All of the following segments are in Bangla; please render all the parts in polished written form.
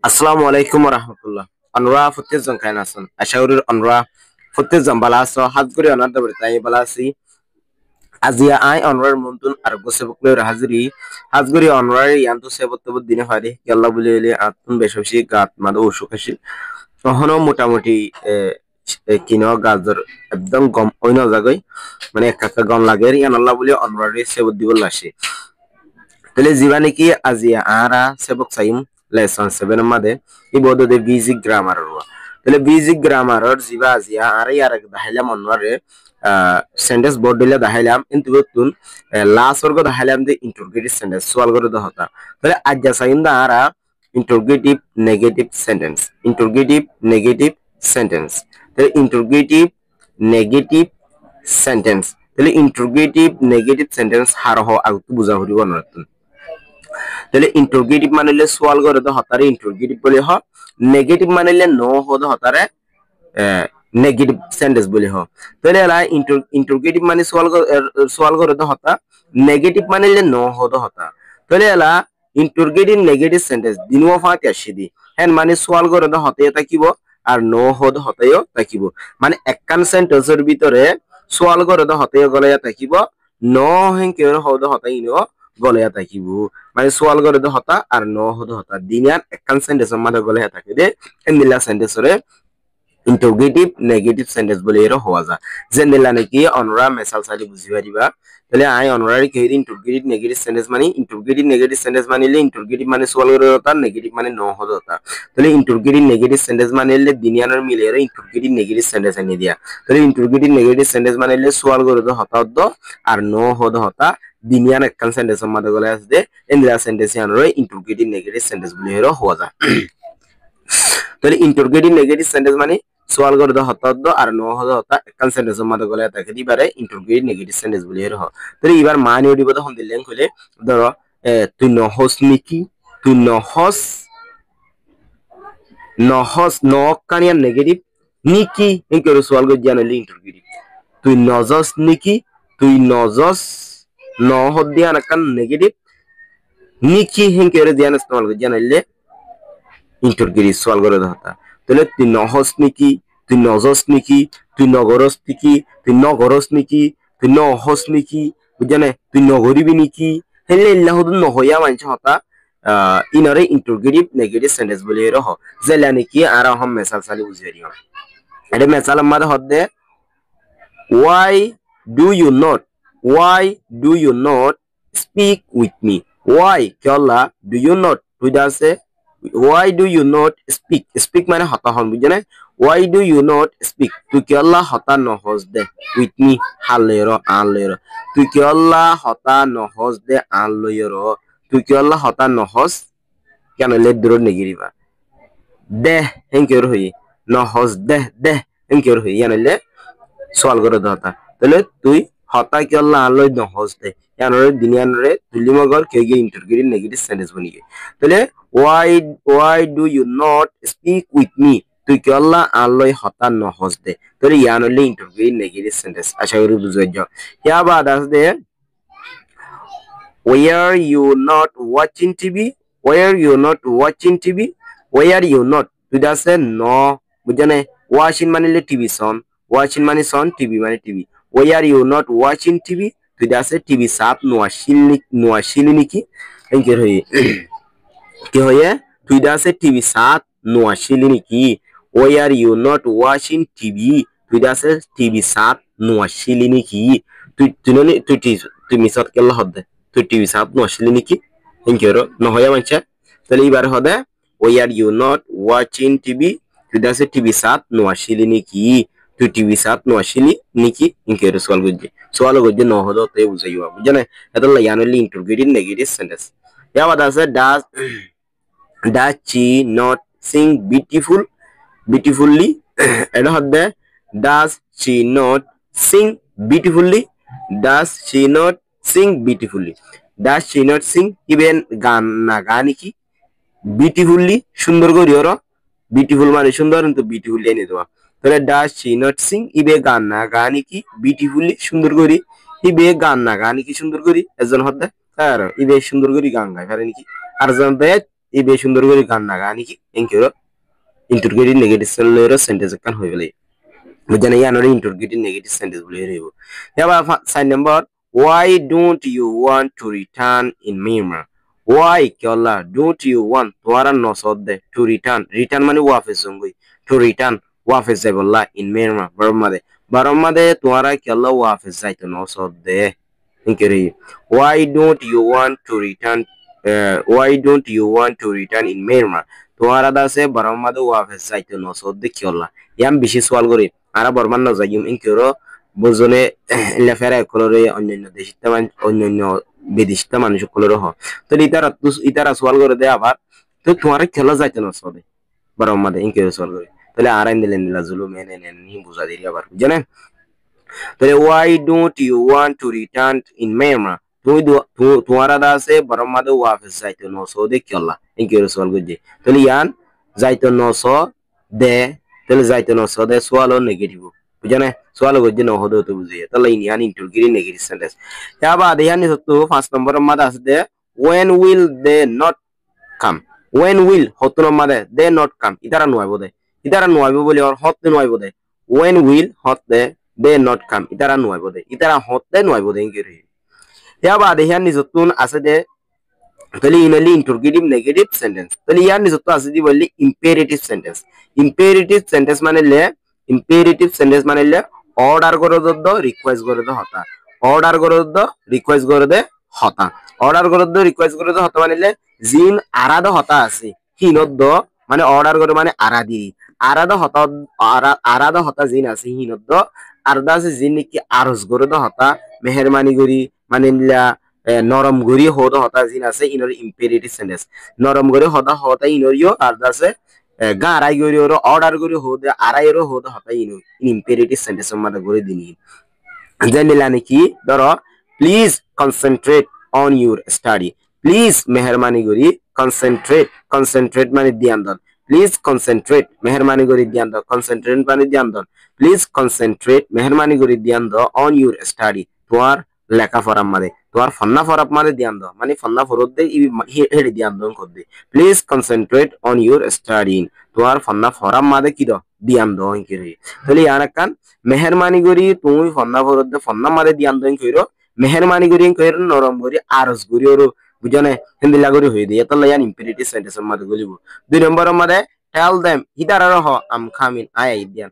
আসসালামু আলাইকুম রহমতুল্লাহ অনরা ফুতেজ জন খাইন আছেন আশা করি অনরা ফুতেজ জন বালা আছো হাত করে অনার দবরে তাই বালা আছি আজিয়া আই অনরার মন্তন আর গোসে বকলে হাজিরি হাজগরি অনরার ইয়ান্তু সেবত দিনে ফারি আল্লাহ বলে আতুন বেশি গাত মাদো অসুখ আসি তখনও মোটামুটি কিনো গাজর একদম গম অন্য জায়গায় মানে একা গম লাগে ইয়ান আল্লাহ বলে অনরার সেবত দিব লাসি তাহলে জীবানি কি আজিয়া আরা সেবক সাইম লেসন 7 মাদে ইবদো de basic grammar ro তাহলে basic grammar or জিবা আজিয়া আরে আর দাহাইলাম অনরে sentence board দিলে দাহাইলাম কিন্তু বতুন লাস্ট বর্গ দাহাইলাম দে interrogative sentence সওয়াল করে দা হতা তাহলে আজ্জা সাইম দা আরা interrogative negative sentence interrogative negative sentence তাহলে interrogative negative sentence তাহলে interrogative negative sentence হার হ আগু বুঝা হরিব নতুন তাহলে ইন্টারোগেটিভ মানিলে সওয়াল করে তো হতারে ইন্টারোগেটিভ বলে হ নেগেটিভ মানিলে নো হদ হতারে নেগেটিভ সেন্টেন্স বলে হ তাহলে এলা ইন্টারোগেটিভ মানে সওয়াল করে তো হতা নেগেটিভ মানিলে নো হদ হতা তাহলে এলা ইন্টারোগেটিভ নেগেটিভ সেন্টেন্স দিনও ফাতে আসিদি হেন মানে সওয়াল করে তো হতে থাকিব আর নো হদ হতেও থাকিব মানে একখান সেন্টেন্সের ভিতরে সওয়াল করে তো হতে গলে থাকিব নো হেন কেউ হদ হতাইনো গলে থাকিব মানে সোয়াল করে দে হতা আর ন হদ হতা দিনিয়ার একখান সেন্টেন্সের মধ্যে গলে থাকে দে এমিলা সেন্টেন্সরে ইন্টারোগেটিভ নেগেটিভ সেন্টেন্স বলে এর হওয়া যায় যে নিলা নাকি অনরা মেসাল সালি বুঝি পারিবা তাহলে আই অনরার কে ইন্টারোগেটিভ নেগেটিভ সেন্টেন্স মানে ইন্টারোগেটিভ নেগেটিভ সেন্টেন্স মানিলে ইন্টারোগেটিভ মানে সোয়াল করে হতা নেগেটিভ মানে ন হদ হতা তাহলে ইন্টারোগেটিভ নেগেটিভ সেন্টেন্স মানিলে দিনিয়ার মিলে এর ইন্টারোগেটিভ নেগেটিভ সেন্টেন্স আনি দিয়া তাহলে ইন্টারোগেটিভ নেগেটিভ সেন্টেন্স মানিলে সোয়াল করে হতা হদ আর ন হদ হতা দিনিয়ান একখান সেন্টেন্সের মধ্যে গলে আসবে এন্দিরা সেন্টেন্স আনরে ইন্টারোগেটিভ নেগেটিভ সেন্টেন্স বলে এর হওয়া যায় তাহলে ইন্টারোগেটিভ নেগেটিভ সেন্টেন্স মানে সওয়াল করে দা হতা আর ন হদ হতা একখান সেন্টেন্সের মধ্যে গলে থাকে দিবারে ইন্টারোগেটিভ নেগেটিভ সেন্টেন্স বলে এর হ তাহলে এবার মানে দিব তখন দিলেন কইলে ধরো তুই নহস নিকি তুই নহস নকানিয়ান নেগেটিভ নিকি এই করে সওয়াল করে জানালে ইন্টারোগেটিভ তুই নজস নিকি তুই নজস ন হদ দিয়া নাকান নেগেটিভ নিকি হেন করে দিয়ান ইস্তেমাল করে জানাইলে ইন্টারোগেটিভ সওয়াল করে হতা তাহলে তুই নহস নিকি তুই নজস নিকি তুই নগরস নিকি তুই নগরস নিকি তুই নহস নিকি বুঝানে তুই নগরিবি নিকি হেলে ইল্লাহুদ নহয়া মানছ হতা ইনরে ইন্টারোগেটিভ নেগেটিভ সেন্টেন্স বলি এর হ জেলা নিকি আর হম মেসাল সালি বুঝারি এটা মেসাল আমাদের হদে why do you not why do you not speak with me why kalla do you not বুঝাছে why do you not speak মানে হতা হন বুঝনে why do you not speak তুই kalla Hota নহস they with me হালের আনলের তুই kalla হতা নহস দে আনলয়ের তুই kalla হতা নহস কেন লে দূর নেগিরিবা দে হেনকের হই নহস দে হেনকের হই জানলে সওয়াল করে দতা তাহলে তুই হতা kalla আনলয় নহস দে ইয়ানরে দিনিয়ানরে তুলিমগর কেগে ইন্টারোগেটিভ নেগেটিভ সেন্টেন্স বনিগে তাহলে why do you not speak with me তুই kalla আনলয় হতা নহস দে তাহলে ইয়ানলে ইন্টারোগেটিভ নেগেটিভ সেন্টেন্স আশা করি বুঝাই যাও ইয়া বাদ আছে where you not watching tv where you not watching tv where you not তুই আছে ন বুঝানে ওয়াচিং মানে টিভি সন ওয়াচিং মানে সন টিভি মানে TV where you not watching tv তুই আছে টিভি সাপ নোয়াশিলি নিকি এনকের হই কি হয়ে তুই আছে টিভি সাপ নোয়াশিলি নিকি where you not watching tv তুই আছে টিভি সাপ নোয়াশিলি নিকি তুই মিসত কেলা হদে তুই টিভি সাপ নোয়াশিলি নিকি এনকের নহয়া মানছা তাহলে এবার হদে where you not watching tv তুই আছে টিভি সাপ নোয়াশিলি নিকি তুই টিভি সাপ নোয়াশিলি নিকি ইনকের সওয়াল গজ্জে ন হদ তে বুঝাইবা বুঝনে এটা ইয়ানলি ইন্টারোগেটিভ নেগেটিভ সেন্টেন্স ইয়া বাদ আছে does she not sing beautifully এটা হদে does she not sing beautifully does she not sing beautifully does she not sing ইবেন গান না গানি কি বিউটিফুলি সুন্দর করি ওর বিউটিফুল মানে সুন্দর কিন্তু বিউটিফুলি এনে দেওয়া তাহলে ডাজ শি নট সিং ইবে গান না গানি কি বিউটিফুলি সুন্দর করি ইবে গান না গানি কি সুন্দর করি একজন হদ্দা আর ইবে সুন্দর করি গান গায় পারে নাকি আর জন দে ই বে সুন্দর করে গান না গানি কি ইনকিরো ইন্টারগেটিভ নেগেটিভ সেন্টেন্স kan হই বলে বুঝছেন ইয়ানোর ইন্টারগেটিভ নেগেটিভ সেন্টেন্স বলে রইব এবার 5 নম্বর why don't you want to return in Myanmar why kyalla don't you want তোরা নসদে to return মানে ওয়াফেস জঙ্গই to return ওয়াফেস যাইবল্লা in Myanmar বারমাদে তোরা kyalla ওয়াফেস যাইতো নসদে ইনকিরি why don't you want to return in Myanmar তোরা দাসে বারমাদে ওয়াফেস যাইতো নসদে kyalla ইয়াম বেশি সওয়াল করি আরা বর্মান ন যাইম ইনকিরো বুঝনে লেফারে কলরে অন্যান্য দেশিতা অন্যান্য বিদেশিতা মানুষ কলরে হ তো ইতারা সওয়াল করে দে আবার তো তোমার খেলা যাইতে না সবে বারো মাদে ইনকে সওয়াল করে তাহলে আর দিলেন নিলা জুলুম এনে নি বুঝা দিই আবার জানেন তাহলে why don't you want to return in Myanmar তুই তোমারা দাসে বারো মাদে ওয়াফেস যাইতে ন সবে খেলা ইনকে সওয়াল করে তাহলে ইয়ান যাইতে ন স দে তাহলে যাইতে ন স দে সওয়াল নেগেটিভ বুঝানে সওয়াল গজ্জে ন হদো তো বুঝিয়ে তাহলে ইনিয়ান ইন্টারগেটিভ নেগেটিভ সেন্টেন্স ইয়াবা দেহানি সত্তু 5 নম্বর মাদা আছে দে when will they not come when will হতনো মাদে they not come ইতারা নয়বো বলি আর হতে নয়বো দে when will হতে they not come ইতারা নয়বো দে ইতারা হতে নয়বো দে ইনকে রই ইয়াবা দেহানি সত্তুন আছে দে তাহলে ইনালি ইন্টারগেটিভ নেগেটিভ সেন্টেন্স তাহলে ইয়ার নিজত্ব আছে দি বললি ইম্পেরেটিভ সেন্টেন্স মানে অর্ডার করে দদ্দ রিকোয়েস্ট করে দে হতা অর্ডার করে দদ্দ রিকোয়েস্ট করে দে হতা মানে জিন আরাদ হতা আছে হিনদ্দ মানে অর্ডার করে মানে আরাদি আরাদ হতা জিন আছে হিনদ্দ আরদা আছে জিন কি আরজ করে দে হতা মেহেরবানি করি মানে নরম গরি হদ হতা জিন আছে ইনর ইম্পেরেটিভ সেন্টেন্স নরম গরি হদা হতা ইনরিও আরদা আছে গা আড়াই গরি ওর অর্ডার গরি হদ আড়াইরো হদ হতা ইম্পেরেটিভ সেন্টেন্স মধ্যে গরি দিনি জানিলা নাকি ধরো please concentrate on your study please মেহরবানি করি কনসেন্ট্রেট মানে ধ্যান দাও প্লিজ কনসেন্ট্রেট মেহরবানি করি ধ্যান দাও কনসেন্ট্রেট মানে ধ্যান দাও প্লিজ কনসেন্ট্রেট মেহরবানি করি ধ্যান দাও অন ইউর স্টাডি তোমার লেখাপড়ার মাঝে তোমার ফন্না ফরাপ মাঝে ধ্যান দাও মানে ফন্না ফরত দে হেডি ধ্যান দাও কর দে please concentrate on your study তোমার ফন্না ফরাপ মাঝে কি দাও ধ্যান দাও কি রে তাহলে ইয়ার কান মেহরবানি করি তুমি ফন্না ফরত দে ফন্না মাঝে ধ্যান দাও কইরো মেহরবানি করি কইরো নরম করি আরজ করি ওর বুঝনে হিন্দি লাগরি হই দিয়ে তাহলে ইয়ান ইম্পেরেটিভ সেন্টেন্স মাঝে গলিব 2 নম্বরের মাঝে টেল देम হিতারার হ আম কামিং আই আইদিয়ান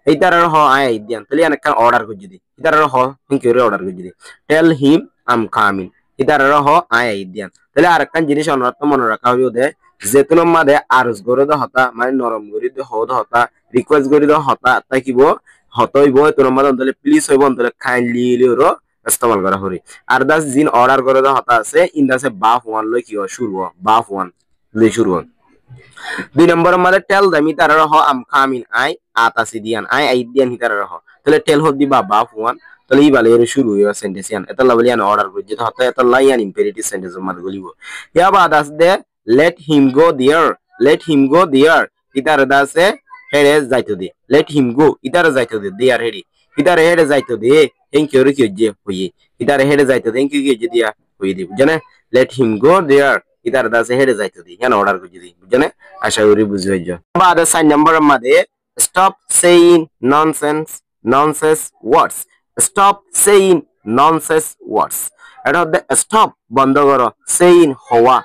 হিতারার হ আই আইদিয়ান তাহলে ইয়ান কান অর্ডার করি দি হিতারার হ হিংকে অর্ডার করি দি টেল হিম আম কামিং হিতারার হ আই আইদিয়ান তাহলে আরেকখান জিনিস অন্যতম মনে রাখা হইও দে যেতুনের মাঝে আরজ করে দে হতা মানে নরম করি দে হদ হতা রিকোয়েস্ট করি দে হতা তাকিব হতইব তোর মাঝে তাহলে প্লিজ হইব তাহলে কাইন্ডলি লিওর ইস্তেমাল করা হরি আর দাস জিন অর্ডার করে দে হতা আছে ইন দাসে বাফ ওয়ান লই কি শুরু বাফ ওয়ান লই শুরু 2 নম্বরের মাঝে টেল দেম হিতারার হ আম কামিং আই আতাসি দিয়ান আই আইদিয়ান হিতারার হ তাহলে টেল হদ দিবা বাফ ওয়ান তাহলে ই বালে এর শুরু হইবা সেন্টেন্স ইয়ান এটা লাবলিয়ান অর্ডার করি যেটা হতা এটা লাইয়ান ইম্পেরেটিভ সেন্টেন্স মাঝে গলিব ইয়া বাদ আছে দে let him go there ইতার দাসে হেরে যাইতো দে let him go ইতার যাইতো দে দে আর হেরি ইতার হেরে যাইতো দে থ্যাংক ইউ রে কি যে হইয়ে ইতার হেরে যাইতো থ্যাংক ইউ কি যে দিয়া হইয়ে দিব জানে let him go there ইতার দাসে হেরে যাইতো দে ইয়ান অর্ডার করি দি জানে আশা করি বুঝাই যা বাদ 4 নম্বরের মধ্যে stop saying nonsense words stop saying nonsense words এটা হচ্ছে stop বন্ধ করো saying হওয়া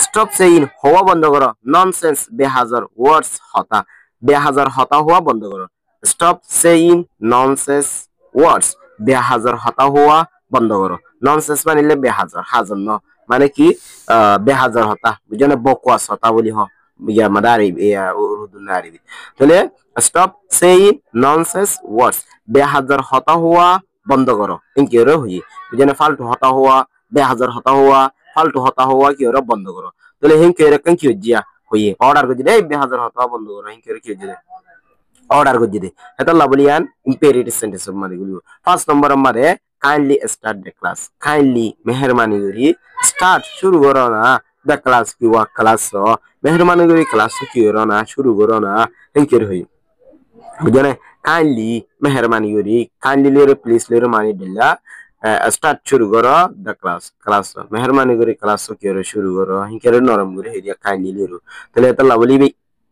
স্টপ সেইন হওয়া বন্ধ করো ননসেন্স বেহাজার ওয়ার্ডস হতা বেহাজার হতা হওয়া বন্ধ করো স্টপ সেইন ননসেন্স ওয়ার্ডস বেহাজার হতা হওয়া বন্ধ করো ননসেন্স মানে বেহাজার হাজার ন মানে কি বেহাজার হতা বুঝছো না বকওয়াস হতা বলি হ ইয়া মাদারি উর্দু না আরবি তাহলে স্টপ সেইন ননসেন্স ওয়ার্ডস বেহাজার হতা হওয়া বন্ধ করো ইনকি রে হই বুঝছো না ফালতু হতা হওয়া বেহাজার হতা হওয়া ফালতু হতা হওয়া কি ওরা বন্ধ করো তাহলে হিংকে এরকম কি হইয়া হইয়ে অর্ডার করে দিলে 2000 হতা বন্ধ করো হিংকে কি হইয়ে অর্ডার করে দিলে এটা লাবলিয়ান ইম্পেরেটিভ সেন্টেন্স মানে গুলো 5 নম্বর আমারে kindly start the class kindly মেহেরবানি করি স্টার্ট শুরু করো না দ্য ক্লাস কি ওয়া ক্লাস মেহেরবানি করি ক্লাস কি করো না শুরু করো না হিংকে হই বুঝনে কাইন্ডলি মেহেরবানি করি কাইন্ডলি রে প্লিজ রে মানি দিলা স্টার্ট শুরু করো দ্য ক্লাস মেহরবানি করে ক্লাস কি করে শুরু করো হিংকেরে নরম করে হেরিয়া খাই নিলিরু তাহলে এটা লাভলি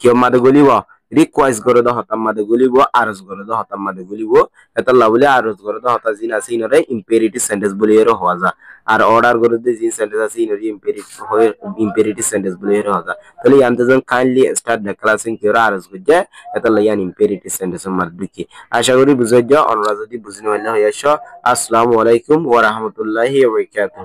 কিয় মাদে গলিব রিকোয়েস্ট করে দ হতাম মাদে গলিব আরজ করে দ হতাম মাদে গলিব এটা লাভলি আরজ করে দ হতা জিন আছে ইনরে ইম্পেরেটিভ সেন্টেন্স বলি এর হওয়া যা আর অর্ডার করে দে জিন সেন্টেন্স আছে ইনরে ইম্পেরেটিভ সেন্টেন্স বলি এর হওয়া যা তাহলে ইয়ান্তে জন কাইন্ডলি স্টার্ট দ্য ক্লাস ইন কিয় আরজ করে এটা লাইয়ান ইম্পেরেটিভ সেন্টেন্স মার দুকি আশা করি বুঝাই যা অনরা যদি বুঝনি হইলে হইয়াছ আসসালামু আলাইকুম ওয়া রাহমাতুল্লাহি ওয়া বারাকাতুহু।